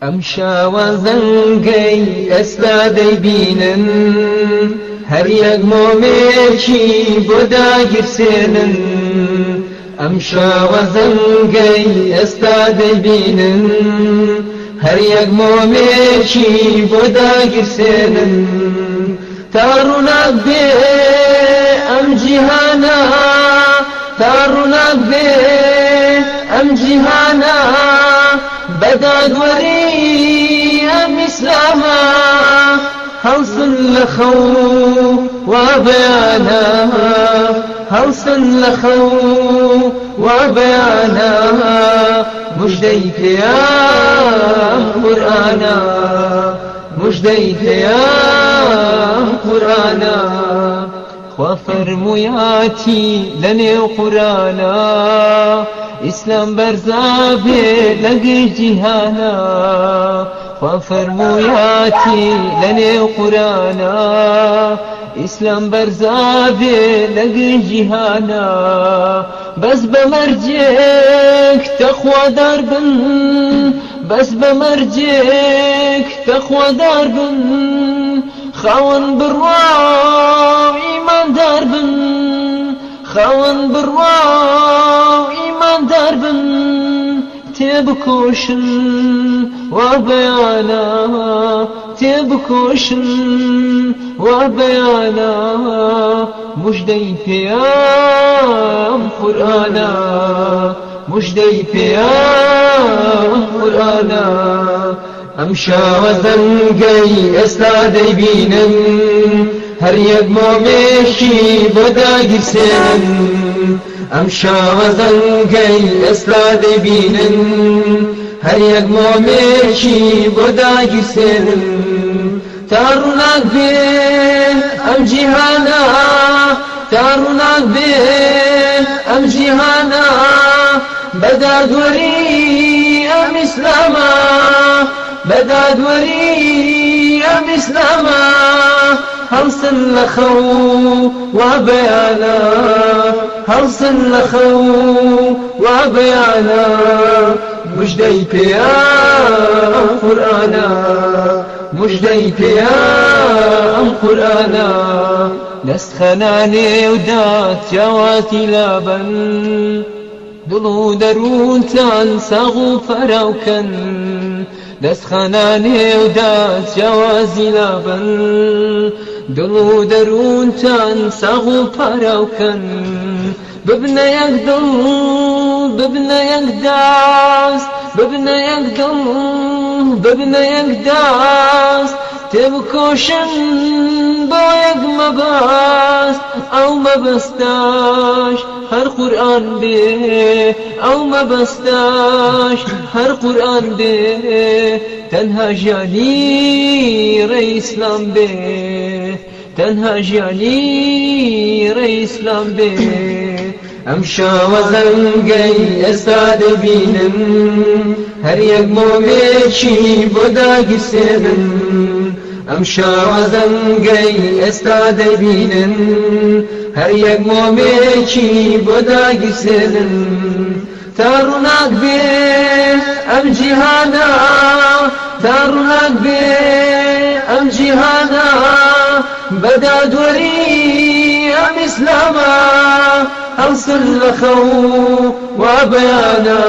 ئەم شاوەزەنگەی ئێستا دەیبینن هەر یەک مۆمێکی بۆ داگیرسێنن. ئەم شاوەزەنگەی ئێستا دەیبینن هەر یەک مۆمێکی بۆ داگیرسێنن. تا ڕووناک بێ ئەم جیهانە، تا ڕووناک بێ ئەم جیهانە، بەدادوەری ئەم ئیسلامە هەڵسن لە خەو وا بەیانە، هەڵسن لە خەو وا بەیانە، موژدەی پێیا قورئانە، موژدەی پێیا قورئانە. خوا فەرموویاتی لە نێو قورئانە ئیسلام بەرزابێ لەگەڵ جیهانە. خوا فەرموویاتی لە نێو قورئانە ئیسلام بەرزابێ لەگەڵ جیهانە. بەس بە مەرجێک تەخوادار بن، بەس بە مەرجێک تەخوادار بن، خاوەن بڕوا و ئیماندار بن، خاوەن بڕوا و ئیماندار بن، تێبکۆشن وا بەیانە، تێبکۆشن وا بەیانە، موژدەی پێیا قورئانە، موژدەی پێیا قورئانە. ئەم شاوەزەنگەی ئێستا دەیبینن هەر یەک مۆمێکی بۆ داگیرسێنن. ئەم شاوەزەنگەی ئێستا دەیبینن هەر یەک مۆمێکی بۆ داگیرسێنن. تا ڕووناک بێ ئەم جیهانە، تا ڕووناک بێ ئەم جیهانە، بەدادوەری ئەم ئیسلامە، بەدادوەری ئەم ئیسلامە، هەڵسن لە خەو وا بەیانە، هەڵسن لە خەو وا بەیانە، موژدەی پێیا قورئانە، موژدەی پێیا قورئانە. دەست خەنانێ و داد جیاوازی لابن، دڵ و دەروونتان ساغ و پەراوکەن. دەست خەنانێ و داد جیاوازی لابن، دڵ و دەروونتان ساغ و پەراوکەن. ببنە یەک دڵ، ببنە یەک دەست، ببنە یەک دڵ، ببنە یەک دەست، تێبکۆشن بۆ یەک مەبەست. ئەو مەبەستەش هەر قورئان بێ، ئەو مەبەستەش هەر قورئان بێ، تەنها ژیانی ڕێی ئیسلام بێ، تەنها ژیانی ڕێی ئیسلام بێ. ئەم شاوەزەنگەی ئێستا دەیبینن هەر یەک مۆمێکی بۆ داگیرسێنن. ئەم شاوەزەنگەی ئێستا دەیبینن هەر یەک مۆمێکی بۆ داگیرسێنن. تا ڕووناک بێ ئەم جیهانە، تا ڕووناک بێ ئەم جیهانە، بەدادوەری ئەم ئیسلامە، هەڵسن لە خەو وا بەیانە،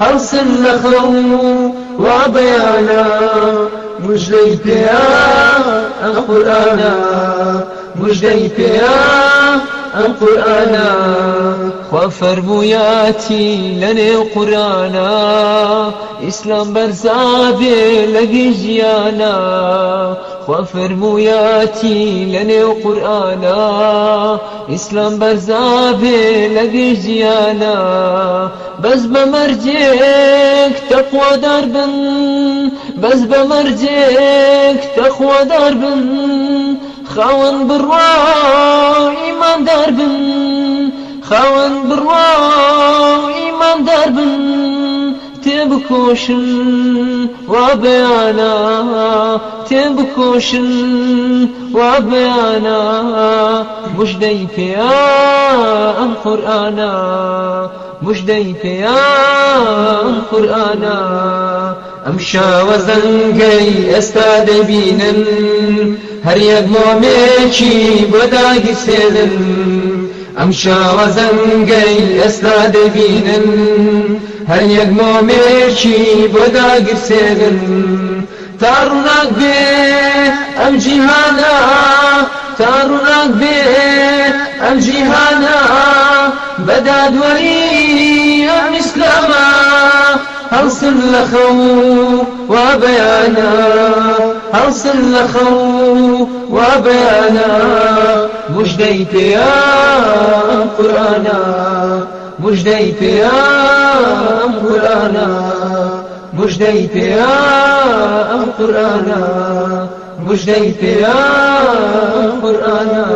هەڵسن لە خەو وا بەیانە، موژدەی پێیا ئەم قورئانە، موژدەی پێیا ئەم قورئانە. خوا فەرموویاتی لە نێو قورئانە ئیسلام بەرزابێ لەگەڵ ژیانە. خوا فەرموویاتی لە نێو قورئانە ئیسلام بەرزابێ لەگەڵ ژیانە. بەس بە مەرجێک تەقوادار بن، بەس بە مەرجێک تەقوادار بن، خاوەن بڕوا و ئیماندار بن، خاوەن بڕوا و ئیماندار بن، تێبکۆشن وا بەیانە، تێبکۆشن وا بەیانە، موژدەی پێیا ئەم قورئانە، مژدەی پێیان قورئانە ئەم شاوە زەنگەی ئێستا دەبینن هەر یەک مۆمێکی بۆ داگیرسێنن ئەم شاوە زەنگەی ئێستا دەبینن هەر یەک مۆمێکی بۆ داگیرسێنن تا ڕووناک بێ ئەم جیهانە تا ڕووناک بێ ئەم جیهانە بە دادوەری ئەم ئیسلامە هەڵسن لە خەو وا بەیانە هەڵسن لە خەو وا بەیانە موژدەی پێیە ئەم قورئانە موژدەی پێیە ئەم قورئانە موژدەی پێیە ئەم قورئانە موژدەی پێیە ئەم قورئانە